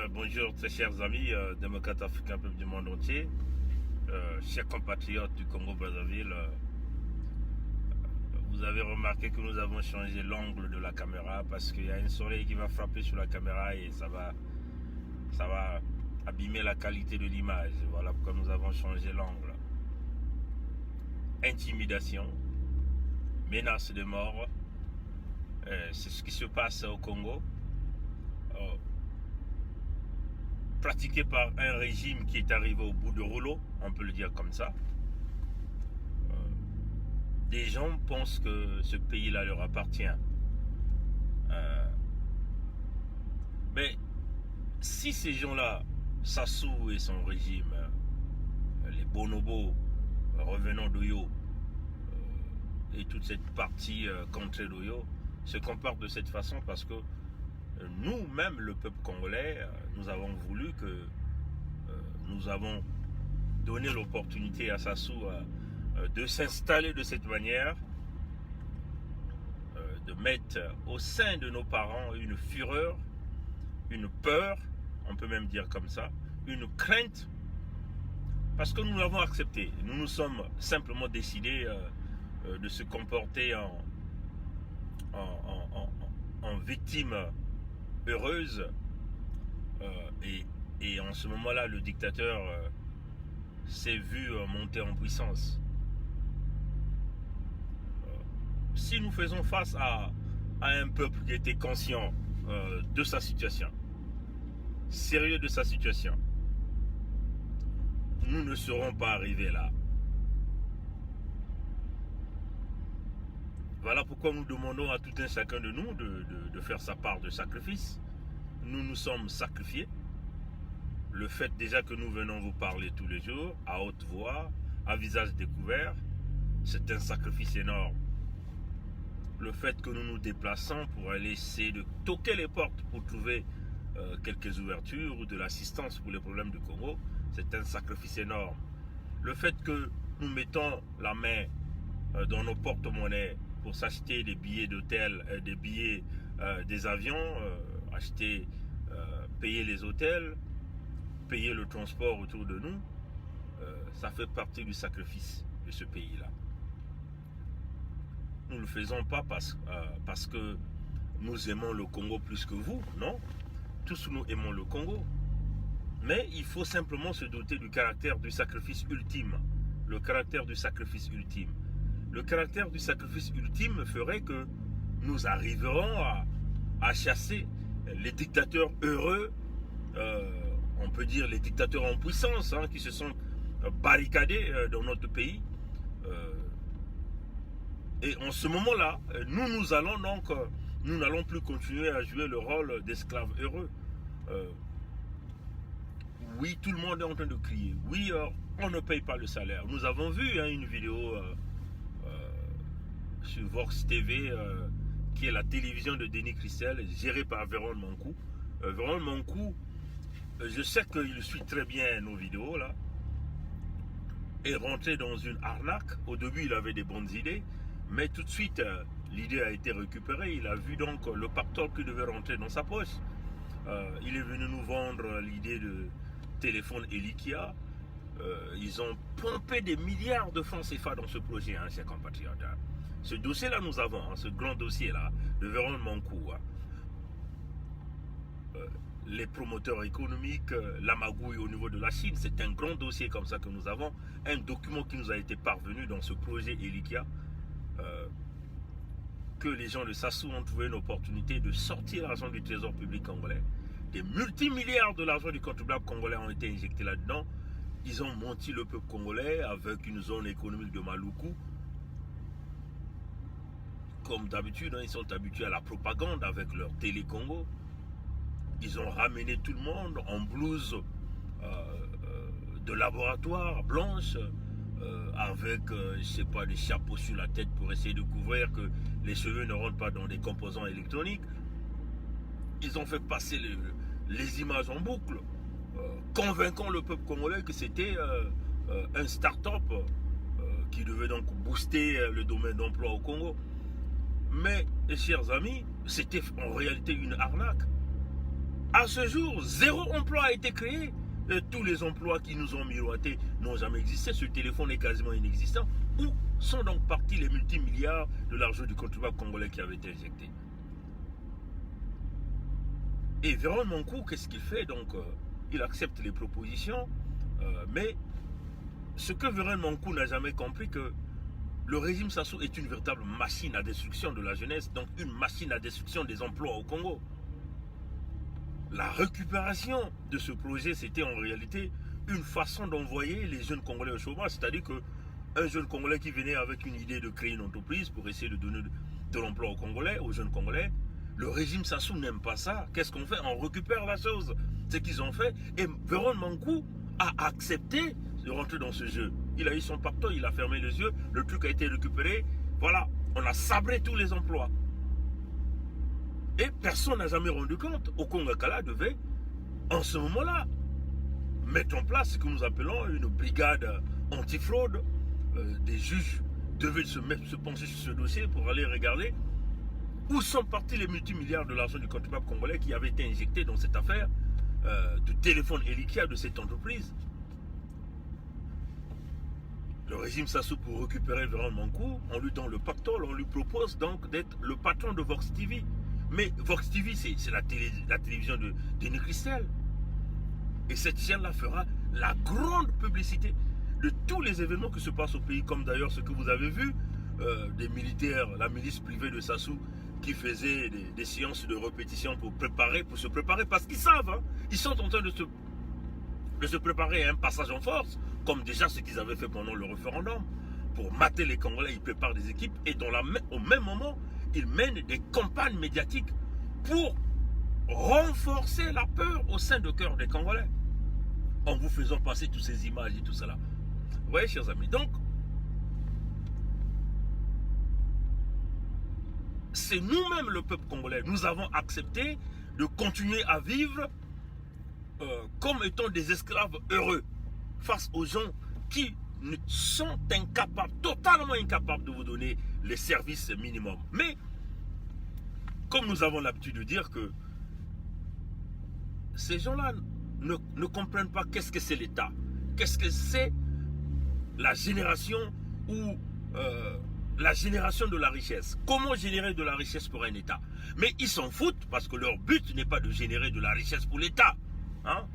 Bonjour très chers amis, démocrates africains, peuple du monde entier, chers compatriotes du Congo-Brazzaville. Vous avez remarqué que nous avons changé l'angle de la caméra parce qu'il y a un soleil qui va frapper sur la caméra et ça va abîmer la qualité de l'image. Voilà pourquoi nous avons changé l'angle. Intimidation, menace de mort, c'est ce qui se passe au Congo. Pratiqué par un régime qui est arrivé au bout de rouleau, on peut le dire comme ça. Des gens pensent que ce pays-là leur appartient. Mais si ces gens-là, Sassou et son régime, les bonobos revenant d'Oyo et toute cette partie contre d'Oyo, se comportent de cette façon parce que nous-mêmes, le peuple congolais, nous avons voulu que nous avons donné l'opportunité à Sassou de s'installer de cette manière, de mettre au sein de nos parents une fureur, une peur, on peut même dire comme ça, une crainte, parce que nous l'avons accepté. Nous nous sommes simplement décidés de se comporter en victime heureuse, et en ce moment-là, le dictateur s'est vu monter en puissance. Si nous faisons face à un peuple qui était conscient de sa situation, sérieux de sa situation, nous ne serons pas arrivés là. Voilà pourquoi nous demandons à tout un chacun de nous de faire sa part de sacrifice. Nous nous sommes sacrifiés. Le fait déjà que nous venons vous parler tous les jours, à haute voix, à visage découvert, c'est un sacrifice énorme. Le fait que nous nous déplaçons pour aller essayer de toquer les portes pour trouver quelques ouvertures ou de l'assistance pour les problèmes du Congo, c'est un sacrifice énorme. Le fait que nous mettons la main dans nos porte-monnaies pour s'acheter des billets d'hôtel, des billets des avions, payer les hôtels, payer le transport autour de nous, ça fait partie du sacrifice de ce pays-là. Nous ne le faisons pas parce que nous aimons le Congo plus que vous, non. Tous nous aimons le Congo. Mais il faut simplement se doter du caractère du sacrifice ultime. Le caractère du sacrifice ultime. Le caractère du sacrifice ultime ferait que nous arriverons à chasser les dictateurs heureux, on peut dire les dictateurs en puissance, qui se sont barricadés dans notre pays. Et en ce moment-là, nous n'allons plus continuer à jouer le rôle d'esclaves heureux. Oui, tout le monde est en train de crier. Oui, on ne paye pas le salaire. Nous avons vu une vidéo sur Vox TV, qui est la télévision de Denis Christel, gérée par Véron Mankou. Véron Mankou, je sais qu'il suit très bien nos vidéos, là, est rentré dans une arnaque. Au début, il avait des bonnes idées, mais tout de suite, l'idée a été récupérée. Il a vu donc le pactole qui devait rentrer dans sa poche. Il est venu nous vendre l'idée de téléphone Elikia. Ils ont pompé des milliards de francs CFA dans ce projet, chers compatriotes. Ce dossier-là, nous avons, ce grand dossier-là, de Véron Mankou. Les promoteurs économiques, la magouille au niveau de la Chine, c'est un grand dossier comme ça que nous avons. Un document qui nous a été parvenu dans ce projet Elikia, que les gens de Sassou ont trouvé une opportunité de sortir l'argent du trésor public congolais. Des multimilliards de l'argent du contribuable congolais ont été injectés là-dedans. Ils ont menti le peuple congolais avec une zone économique de Maluku. Comme d'habitude, ils sont habitués à la propagande avec leur télé-Congo. Ils ont ramené tout le monde en blouse de laboratoire blanche, avec, je sais pas, des chapeaux sur la tête pour essayer de couvrir que les cheveux ne rentrent pas dans des composants électroniques. Ils ont fait passer les images en boucle, convainquant le peuple congolais que c'était un start-up qui devait donc booster le domaine d'emploi au Congo. Mais, chers amis, c'était en réalité une arnaque. À ce jour, 0 emploi a été créé. Et tous les emplois qui nous ont miroités n'ont jamais existé. Ce téléphone est quasiment inexistant. Où sont donc partis les multimilliards de l'argent du contribuable congolais qui avait été injecté? Et Véron Mankou, qu'est-ce qu'il fait? Donc, il accepte les propositions, mais ce que Véron Mankou n'a jamais compris, que le régime Sassou est une véritable machine à destruction de la jeunesse, donc une machine à destruction des emplois au Congo. La récupération de ce projet, c'était en réalité une façon d'envoyer les jeunes Congolais au chômage, c'est-à-dire qu'un jeune Congolais qui venait avec une idée de créer une entreprise pour essayer de donner de l'emploi aux Congolais, aux jeunes Congolais, le régime Sassou n'aime pas ça. Qu'est-ce qu'on fait? On récupère la chose. C'est ce qu'ils ont fait. Et Véron Mankou a accepté de rentrer dans ce jeu. Il a eu son pactole, il a fermé les yeux, le truc a été récupéré. Voilà, on a sabré tous les emplois. Et personne n'a jamais rendu compte. Okongakala devait, en ce moment-là, mettre en place ce que nous appelons une brigade antifraude. Des juges devaient se pencher sur ce dossier pour aller regarder où sont partis les multimilliards de l'argent du contribuable congolais qui avait été injecté dans cette affaire de téléphone Elikia de cette entreprise. Le régime Sassou, pour récupérer Véron Mankou, on lui donne le pactole, on lui propose donc d'être le patron de Vox TV. Mais Vox TV, c'est la télévision de Denis Christel. Et cette chaîne-là fera la grande publicité de tous les événements qui se passent au pays, comme d'ailleurs ce que vous avez vu, des militaires, la milice privée de Sassou, qui faisaient des séances de répétition pour se préparer, parce qu'ils savent, hein, ils sont en train de se préparer à un passage en force, comme déjà ce qu'ils avaient fait pendant le référendum. Pour mater les Congolais, ils préparent des équipes et au même moment, ils mènent des campagnes médiatiques pour renforcer la peur au sein du cœur des Congolais, en vous faisant passer toutes ces images et tout cela. Vous voyez, chers amis, donc, c'est nous-mêmes, le peuple congolais, nous avons accepté de continuer à vivre comme étant des esclaves heureux face aux gens qui sont incapables, totalement incapables de vous donner les services minimums. Mais, comme nous avons l'habitude de dire que ces gens-là ne comprennent pas qu'est-ce que c'est l'État, qu'est-ce que c'est la génération ou la génération de la richesse. Comment générer de la richesse pour un État? Mais ils s'en foutent parce que leur but n'est pas de générer de la richesse pour l'État. Hein?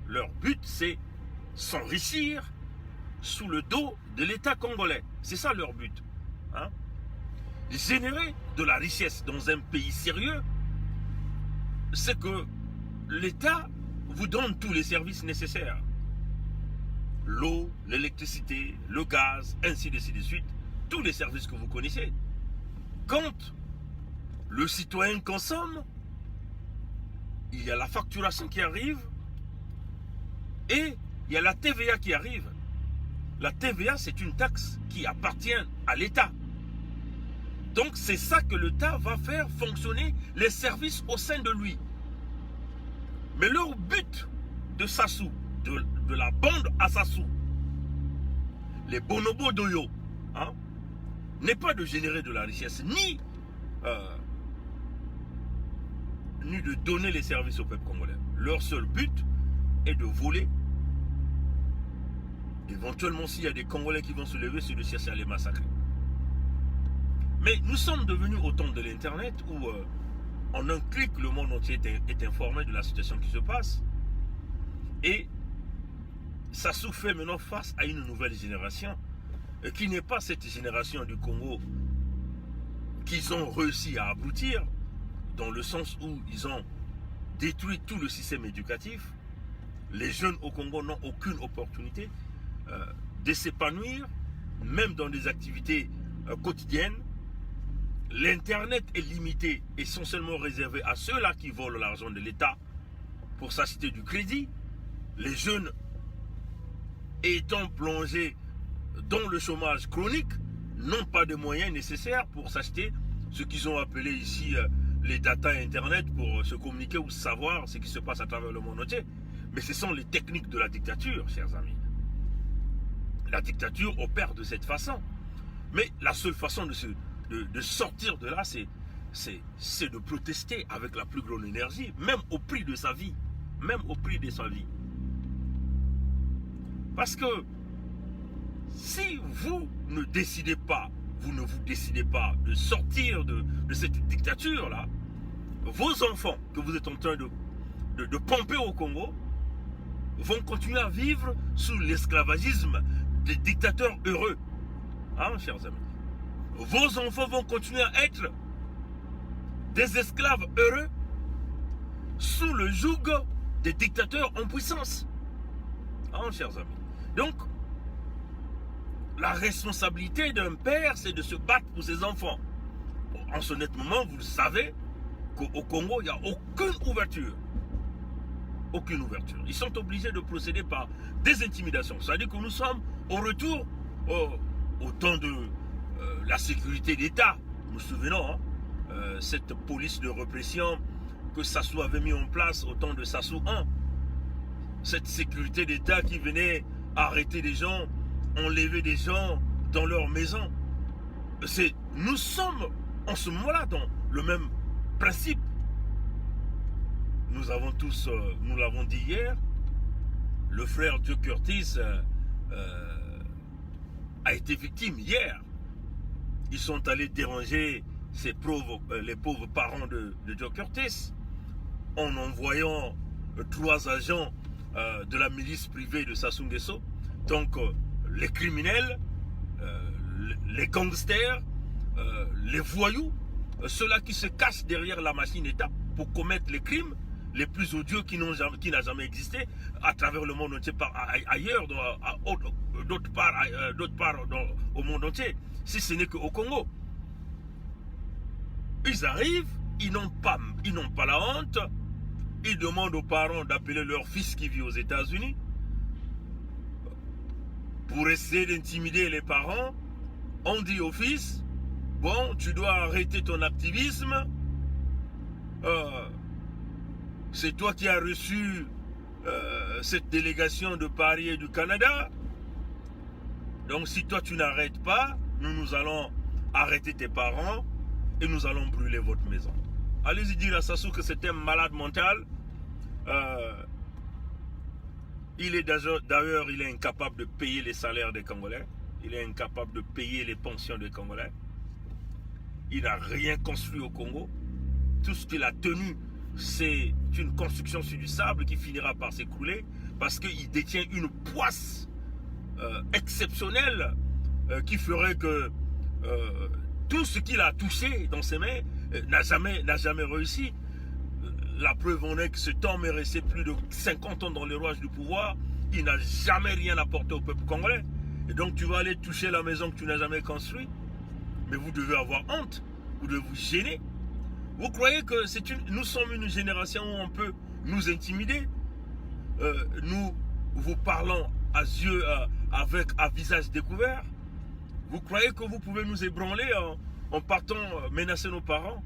Leur but, c'est s'enrichir sous le dos de l'État congolais. C'est ça leur but. Hein? Générer de la richesse dans un pays sérieux, c'est que l'État vous donne tous les services nécessaires. L'eau, l'électricité, le gaz, ainsi de suite. Tous les services que vous connaissez. Quand le citoyen consomme, il y a la facturation qui arrive et il y a la TVA qui arrive. La TVA, c'est une taxe qui appartient à l'État. Donc, c'est ça que l'État va faire fonctionner les services au sein de lui. Mais leur but de Sassou, de la bande à Sassou, les bonobos d'Oyo, hein, n'est pas de générer de la richesse, ni de donner les services au peuple congolais. Leur seul but est de voler. Éventuellement, s'il y a des Congolais qui vont se lever, c'est de chercher à les massacrer. Mais nous sommes devenus au temps de l'Internet où en un clic, le monde entier est informé de la situation qui se passe. Et Sassou fait maintenant face à une nouvelle génération qui n'est pas cette génération du Congo qu'ils ont réussi à aboutir, dans le sens où ils ont détruit tout le système éducatif. Les jeunes au Congo n'ont aucune opportunité de s'épanouir, même dans des activités quotidiennes. L'Internet est limité, essentiellement réservé à ceux-là qui volent l'argent de l'État pour s'acheter du crédit. Les jeunes étant plongés dans le chômage chronique n'ont pas de moyens nécessaires pour s'acheter ce qu'ils ont appelé ici les data Internet pour se communiquer ou savoir ce qui se passe à travers le monde entier. Mais ce sont les techniques de la dictature, chers amis. La dictature opère de cette façon. Mais la seule façon de sortir de là, c'est c'est de protester avec la plus grande énergie, même au prix de sa vie. Même au prix de sa vie. Parce que si vous ne décidez pas, vous ne vous décidez pas de sortir de cette dictature-là, vos enfants que vous êtes en train de pomper au Congo vont continuer à vivre sous l'esclavagisme des dictateurs heureux. Hein, chers amis? Vos enfants vont continuer à être des esclaves heureux sous le joug des dictateurs en puissance. Hein, chers amis? Donc, la responsabilité d'un père, c'est de se battre pour ses enfants. En ce net moment, vous le savez, qu'au Congo, il n'y a aucune ouverture. Aucune ouverture. Ils sont obligés de procéder par des intimidations. C'est-à-dire que nous sommes au retour au temps de la sécurité d'État. Nous nous souvenons, hein, cette police de répression que Sassou avait mis en place au temps de Sassou I. Cette sécurité d'État qui venait arrêter des gens, enlever des gens dans leur maison. Nous sommes en ce moment-là dans le même principe. Nous avons tous, nous l'avons dit hier, le frère Joe Curtis a été victime hier. Ils sont allés déranger les pauvres parents de Joe Curtis en envoyant 3 agents de la milice privée de Sassou Nguesso. Donc les criminels, les gangsters, les voyous, ceux-là qui se cachent derrière la machine État pour commettre les crimes les plus odieux qui n'ont jamais existé à travers le monde entier, ailleurs, d'autres parts au monde entier, si ce n'est qu'au Congo. Ils arrivent, ils n'ont pas la honte, ils demandent aux parents d'appeler leur fils qui vit aux États-Unis pour essayer d'intimider les parents. On dit au fils, bon, tu dois arrêter ton activisme, c'est toi qui as reçu cette délégation de Paris et du Canada. Donc si toi tu n'arrêtes pas, nous allons arrêter tes parents et nous allons brûler votre maison. Allez-y dire à Sassou que c'est un malade mental. D'ailleurs, il est incapable de payer les salaires des Congolais. Il est incapable de payer les pensions des Congolais. Il n'a rien construit au Congo. Tout ce qu'il a tenu, c'est une construction sur du sable qui finira par s'écrouler parce qu'il détient une poisse exceptionnelle qui ferait que tout ce qu'il a touché dans ses mains n'a jamais réussi. La preuve en est que cet homme est resté plus de 50 ans dans les rouages du pouvoir. Il n'a jamais rien apporté au peuple congolais. Et donc tu vas aller toucher la maison que tu n'as jamais construite. Mais vous devez avoir honte. Vous devez vous gêner. Vous croyez que nous sommes une génération où on peut nous intimider? Nous vous parlons à visage découvert. Vous croyez que vous pouvez nous ébranler en partant menacer nos parents?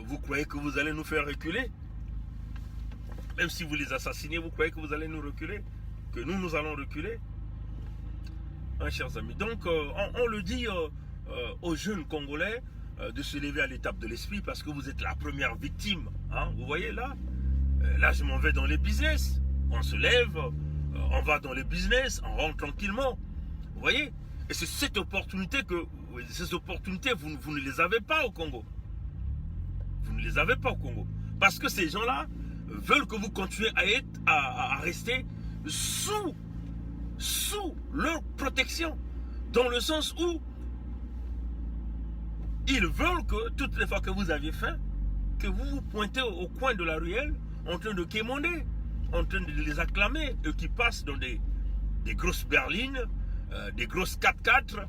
Vous croyez que vous allez nous faire reculer? Même si vous les assassinez, vous croyez que vous allez nous reculer? Que nous allons reculer? Hein, chers amis. Donc, on le dit aux jeunes Congolais de se lever à l'étape de l'esprit parce que vous êtes la première victime. Hein, vous voyez là? Là, je m'en vais dans les business. On se lève, on va dans les business, on rentre tranquillement. Vous voyez? Et c'est cette opportunité vous ne les avez pas au Congo. Vous ne les avez pas au Congo. Parce que ces gens-là veulent que vous continuez à rester sous leur protection. Dans le sens où ils veulent que toutes les fois que vous avez faim, que vous vous pointez au coin de la ruelle en train de quémander, en train de les acclamer, eux qui passent dans des grosses berlines, des grosses 4x4,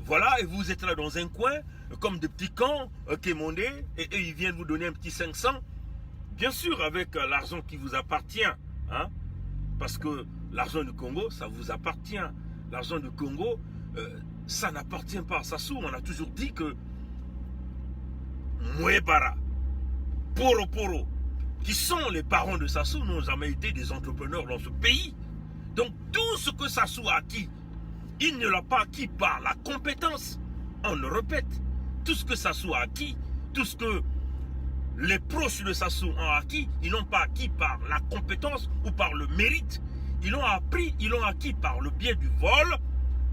voilà, et vous êtes là dans un coin, comme des petits camps quémandés, et eux ils viennent vous donner un petit 500, bien sûr avec l'argent qui vous appartient, hein, parce que l'argent du Congo, ça vous appartient. L'argent du Congo, ça n'appartient pas à Sassou. On a toujours dit que Mouebara, Poro, qui sont les parents de Sassou, n'ont jamais été des entrepreneurs dans ce pays. Donc tout ce que Sassou a acquis, il ne l'a pas acquis par la compétence. On le répète, tout ce que Sassou a acquis, tout ce que les proches de Sassou ont acquis, ils n'ont pas acquis par la compétence ou par le mérite. Ils l'ont acquis par le biais du vol,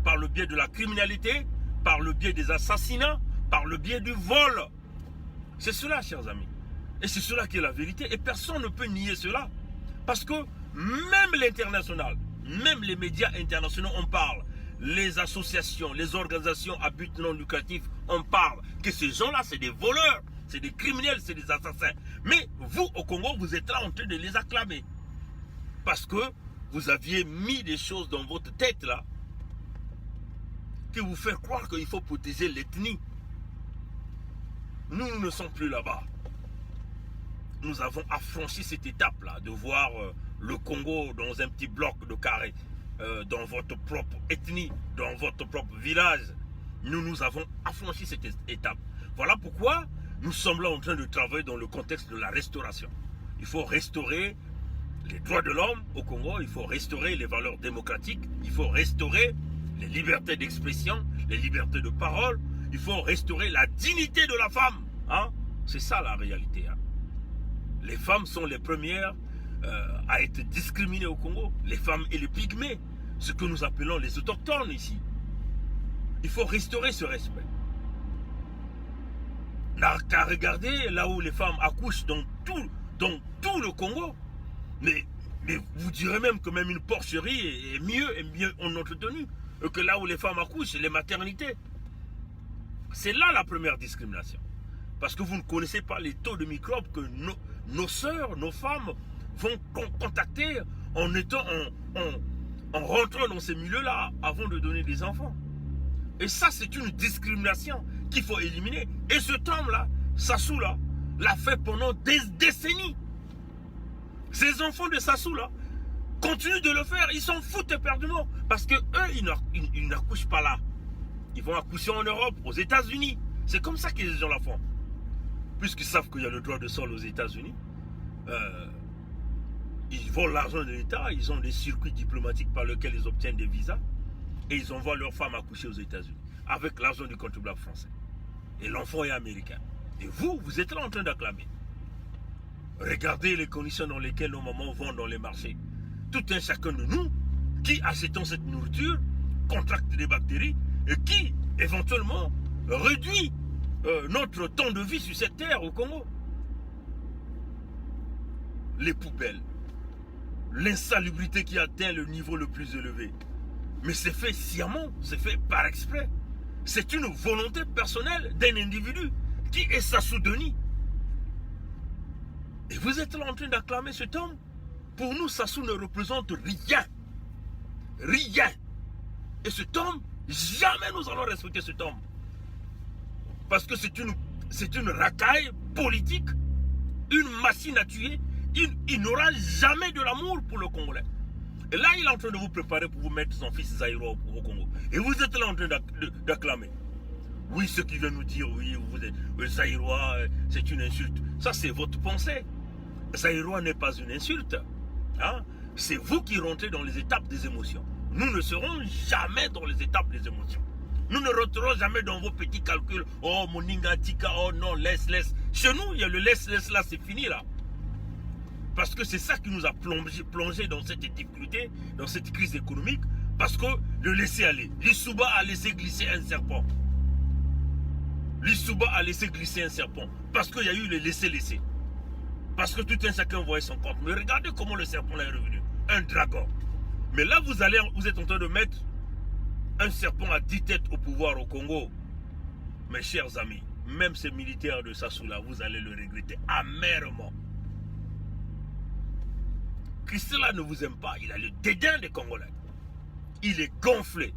par le biais de la criminalité, par le biais des assassinats, par le biais du vol. C'est cela, chers amis. Et c'est cela qui est la vérité. Et personne ne peut nier cela. Parce que même l'international, même les médias internationaux en parlent. Les associations, les organisations à but non lucratif en parlent. Que ces gens-là, c'est des voleurs, c'est des criminels, c'est des assassins. Mais vous, au Congo, vous êtes là en train de les acclamer. Parce que vous aviez mis des choses dans votre tête, là, qui vous fait croire qu'il faut protéger l'ethnie. Nous ne sommes plus là-bas. Nous avons affranchi cette étape-là, de voir le Congo dans un petit bloc de carré, dans votre propre ethnie, dans votre propre village. Nous avons affranchi cette étape. Voilà pourquoi nous sommes là en train de travailler dans le contexte de la restauration. Il faut restaurer les droits de l'homme au Congo, il faut restaurer les valeurs démocratiques, il faut restaurer les libertés d'expression, les libertés de parole, il faut restaurer la dignité de la femme. Hein? C'est ça la réalité. Hein? Les femmes sont les premières à être discriminées au Congo. Les femmes et les pygmées, ce que nous appelons les autochtones ici. Il faut restaurer ce respect. N'a qu'à regarder là où les femmes accouchent dans tout le Congo. Mais vous direz même que même une porcherie est mieux en entretenue que là où les femmes accouchent, les maternités. C'est là la première discrimination. Parce que vous ne connaissez pas les taux de microbes que nos sœurs, nos femmes vont contacter en rentrant dans ces milieux-là avant de donner des enfants. Et ça, c'est une discrimination qu'il faut éliminer. Et ce homme-là, Sassou, là, l'a fait pendant des décennies. Ces enfants de Sassou, là, continuent de le faire. Ils s'en foutent éperdument. Parce que eux, ils n'accouchent pas là. Ils vont accoucher en Europe, aux États-Unis. C'est comme ça que les gens la font. Puisqu'ils savent qu'il y a le droit de sol aux États-Unis, ils volent l'argent de l'État, ils ont des circuits diplomatiques par lesquels ils obtiennent des visas, et ils envoient leurs femmes accoucher aux États-Unis, avec l'argent du contribuable français. Et l'enfant est américain. Et vous êtes là en train d'acclamer. Regardez les conditions dans lesquelles nos mamans vont dans les marchés. Tout un chacun de nous, qui achetons cette nourriture, contracte des bactéries, et qui, éventuellement, réduit notre temps de vie sur cette terre au Congo. Les poubelles, l'insalubrité qui atteint le niveau le plus élevé. Mais c'est fait sciemment, c'est fait par exprès. C'est une volonté personnelle d'un individu qui est Sassou Denis. Et vous êtes là en train d'acclamer cet homme. Pour nous, Sassou ne représente rien. Rien. Et cet homme, jamais nous allons respecter cet homme. Parce que c'est une racaille politique, une machine à tuer. Il n'aura jamais de l'amour pour le Congolais. Et là, il est en train de vous préparer pour vous mettre son fils Zaïrois au Congo. Et vous êtes là en train d'acclamer. Oui, ceux qui viennent nous dire, oui, vous êtes Zaïrois, c'est une insulte. Ça, c'est votre pensée. Zaïrois n'est pas une insulte. Hein? C'est vous qui rentrez dans les étapes des émotions. Nous ne serons jamais dans les étapes des émotions. Nous ne rentrerons jamais dans vos petits calculs. Oh, Moninga, Tika, oh non, laisse. Chez nous, il y a le laisse, là, c'est fini là. Parce que c'est ça qui nous a plongé dans cette difficulté, dans cette crise économique. Parce que le laisser aller. Lissouba a laissé glisser un serpent. Lissouba a laissé glisser un serpent. Parce qu'il y a eu le laisser. Parce que tout un chacun voyait son compte. Mais regardez comment le serpent là est revenu. Un dragon. Mais là, vous êtes en train de mettre un serpent à 10 têtes au pouvoir au Congo. Mes chers amis, même ces militaires de Sassou là, vous allez le regretter amèrement. Christella ne vous aime pas. Il a le dédain des Congolais. Il est gonflé.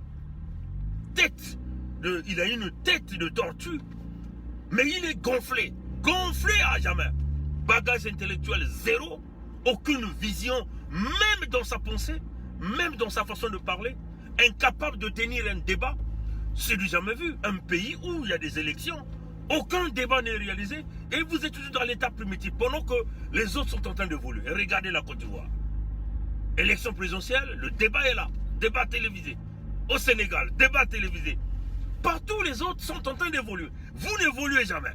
Il a une tête de tortue. Mais il est gonflé. Gonflé à jamais. Bagage intellectuel zéro. Aucune vision, même dans sa pensée, même dans sa façon de parler. Incapable de tenir un débat. C'est du jamais vu. Un pays où il y a des élections. Aucun débat n'est réalisé. Et vous êtes toujours dans l'état primitif. Pendant que les autres sont en train d'évoluer. Regardez la Côte d'Ivoire. Élection présidentielle, le débat est là. Débat télévisé. Au Sénégal, débat télévisé. Partout les autres sont en train d'évoluer. Vous n'évoluez jamais.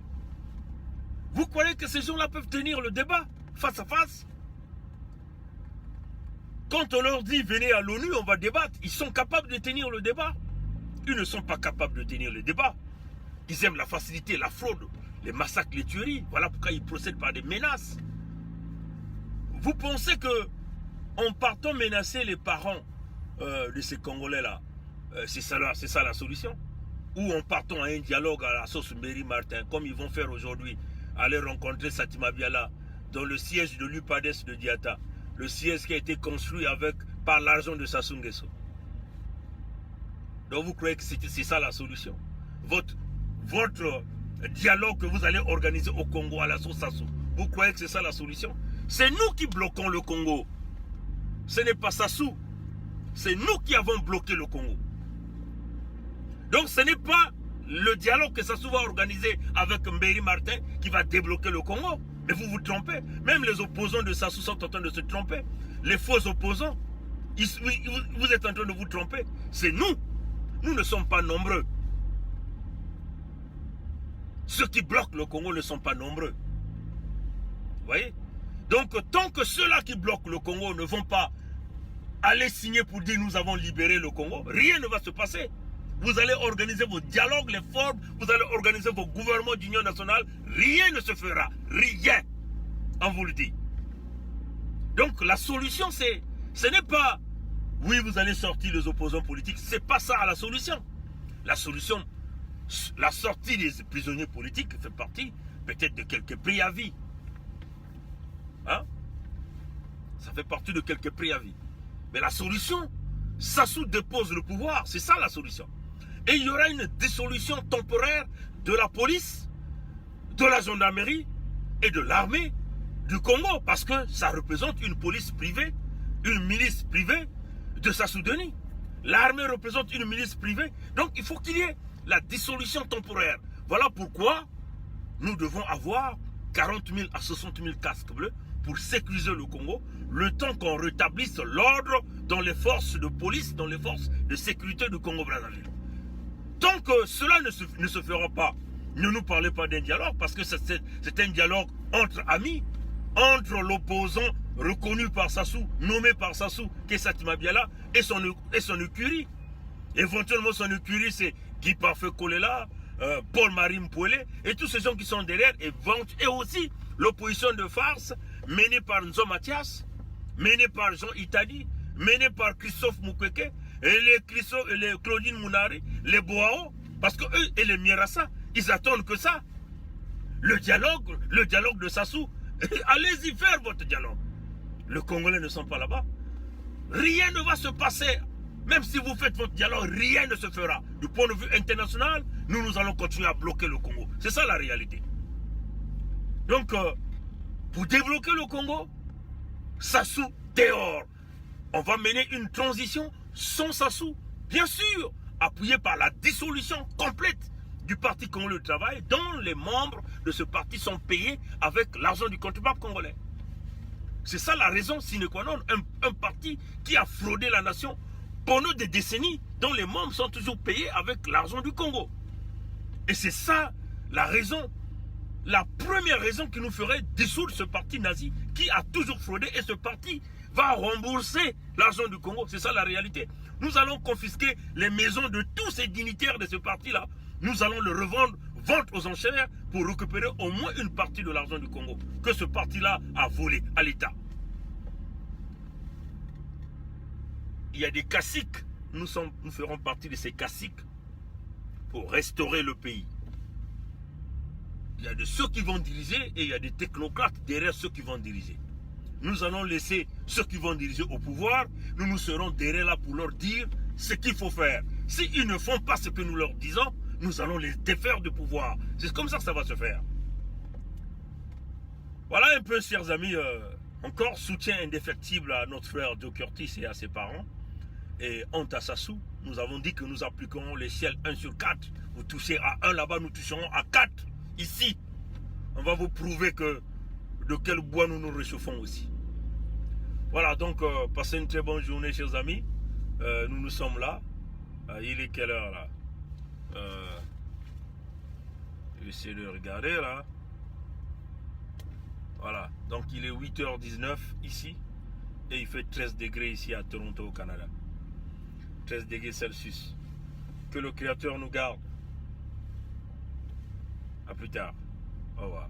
Vous croyez que ces gens-là peuvent tenir le débat face à face? Quand on leur dit venez à l'ONU, on va débattre, ils sont capables de tenir le débat? Ils ne sont pas capables de tenir le débat. Ils aiment la facilité, la fraude, les massacres, les tueries. Voilà pourquoi ils procèdent par des menaces. Vous pensez que en partant menacer les parents de ces Congolais-là, c'est ça la solution? Ou en partant à un dialogue à la sauce Mbéri Martin, comme ils vont faire aujourd'hui, aller rencontrer Satima Biala dans le siège de l'UPADES de Diata, le siège qui a été construit par l'argent de Sassou Nguesso. Donc vous croyez que c'est ça la solution? Votre dialogue que vous allez organiser au Congo à la sauce Sassou, vous croyez que c'est ça la solution? C'est nous qui bloquons le Congo. Ce n'est pas Sassou. C'est nous qui avons bloqué le Congo. Donc ce n'est pas le dialogue que Sassou va organiser avec Mbéri Martin qui va débloquer le Congo. Mais vous vous trompez. Même les opposants de Sassou sont en train de se tromper. Les faux opposants, vous êtes en train de vous tromper. C'est nous. Nous ne sommes pas nombreux. Ceux qui bloquent le Congo ne sont pas nombreux. Vous voyez? Donc tant que ceux-là qui bloquent le Congo ne vont pas aller signer pour dire nous avons libéré le Congo, rien ne va se passer. Vous allez organiser vos dialogues, les formes, vous allez organiser vos gouvernements d'union nationale, rien ne se fera. Rien. On vous le dit. Donc la solution, ce n'est pas, oui, vous allez sortir les opposants politiques. Ce n'est pas ça la solution. La solution, la sortie des prisonniers politiques fait partie peut-être de quelques préavis. Hein? Ça fait partie de quelques préavis. Mais la solution, Sassou dépose le pouvoir. C'est ça la solution. Et il y aura une dissolution temporaire de la police, de la gendarmerie et de l'armée du Congo. Parce que ça représente une police privée, une milice privée de Sassou Denis. L'armée représente une milice privée. Donc il faut qu'il y ait la dissolution temporaire. Voilà pourquoi nous devons avoir 40 000 à 60 000 casques bleus pour sécuriser le Congo, le temps qu'on rétablisse l'ordre dans les forces de police, dans les forces de sécurité du Congo-Brazzaville. Tant que cela ne se fera pas, ne nous parlez pas d'un dialogue, parce que c'est un dialogue entre amis, entre l'opposant reconnu par Sassou, nommé par Sassou, qui est Satima Biala, et son écurie. Éventuellement, son écurie, c'est Guy Parfait Kolela, Paul-Marie Mpouele, et tous ces gens qui sont derrière, et aussi l'opposition de farce, menée par Nzo Mathias, menée par Jean Itadi, menée par Christophe Mukwege, et les Claudine Mounari, les Boao, parce que eux et les Mierassa, ils attendent que ça. Le dialogue de Sassou, allez-y faire votre dialogue. Les Congolais ne sont pas là-bas. Rien ne va se passer. Même si vous faites votre dialogue, rien ne se fera. Du point de vue international, nous allons continuer à bloquer le Congo. C'est ça la réalité. Donc, pour débloquer le Congo, Sassou dehors. On va mener une transition sans Sassou, bien sûr, appuyé par la dissolution complète du Parti Congolais du Travail, dont les membres de ce parti sont payés avec l'argent du contribuable congolais. C'est ça la raison sine qua non, un parti qui a fraudé la nation pendant des décennies, dont les membres sont toujours payés avec l'argent du Congo. Et c'est ça la raison, la première raison qui nous ferait dissoudre ce parti nazi qui a toujours fraudé, et ce parti va rembourser l'argent du Congo. C'est ça la réalité. Nous allons confisquer les maisons de tous ces dignitaires de ce parti-là. Nous allons le revendre, vente aux enchères, pour récupérer au moins une partie de l'argent du Congo que ce parti-là a volé à l'État. Il y a des caciques. Nous ferons partie de ces caciques pour restaurer le pays. Il y a de ceux qui vont diriger et il y a des technocrates derrière ceux qui vont diriger. Nous allons laisser ceux qui vont diriger au pouvoir. Nous serons derrière là pour leur dire ce qu'il faut faire. S'ils ne font pas ce que nous leur disons, nous allons les défaire du pouvoir. C'est comme ça que ça va se faire. Voilà un peu, chers amis, encore soutien indéfectible à notre frère Joe Curtis et à ses parents. Et honte à Sassou, nous avons dit que nous appliquerons l'échelle 1 sur 4. Vous touchez à 1 là-bas, nous toucherons à 4 ici. On va vous prouver que de quel bois nous nous réchauffons aussi. Voilà, donc passez une très bonne journée, chers amis. Nous sommes là. Il est quelle heure là? Essayez de regarder là. Voilà. Donc il est 8h19 ici. Et il fait 13 degrés ici à Toronto au Canada. 13 degrés Celsius. Que le Créateur nous garde. A plus tard. Au revoir.